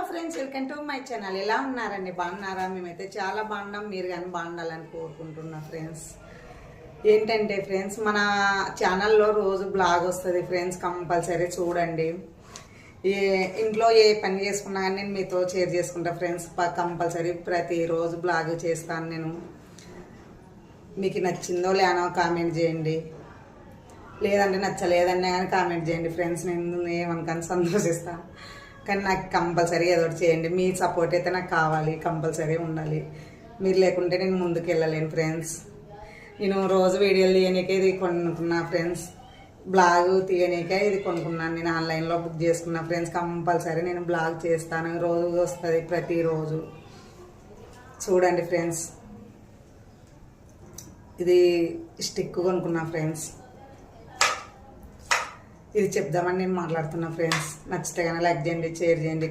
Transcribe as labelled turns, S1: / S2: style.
S1: Friends, welcome to my channel. ఎలా ఉన్నారండి? బాగున్నారా? మేమైతే చాలా బాగున్నాం. మీరు కానీ బాగుండాలని కోరుకుంటున్నా ఫ్రెండ్స్. ఏంటంటే ఫ్రెండ్స్, మన ఛానల్లో రోజు బ్లాగ్ వస్తుంది ఫ్రెండ్స్, కంపల్సరీ చూడండి. ఇంట్లో ఏ పని చేసుకున్నా కానీ నేను మీతో షేర్ చేసుకుంటా ఫ్రెండ్స్. కంపల్సరీ ప్రతిరోజు బ్లాగ్ చేస్తాను నేను. మీకు నచ్చిందో లేనో కామెంట్ చేయండి, లేదంటే నచ్చలేదన్నా కానీ కామెంట్ చేయండి ఫ్రెండ్స్. నేను ఏమనుకాని సంతోషిస్తాను. కానీ నాకు కంపల్సరీ ఏదో ఒకటి చేయండి. మీ సపోర్ట్ అయితే నాకు కావాలి, కంపల్సరీ ఉండాలి. మీరు లేకుంటే నేను ముందుకు వెళ్ళలేను ఫ్రెండ్స్. నేను రోజు వీడియోలు తీయనీకే ఇది కొనుక్కున్నా ఫ్రెండ్స్, బ్లాగ్ తీయనీకే ఇది కొనుక్కున్నాను. నేను ఆన్లైన్లో బుక్ చేసుకున్నా ఫ్రెండ్స్. కంపల్సరీ నేను బ్లాగ్ చేస్తాను, రోజు వస్తుంది ప్రతిరోజు. చూడండి ఫ్రెండ్స్, ఇది స్టిక్ కొనుక్కున్నా ఫ్రెండ్స్. ఇది చెప్దామని నేను మాట్లాడుతున్నా ఫ్రెండ్స్. నచ్చితే కానీ లైక్ చేయండి, షేర్ చేయండి.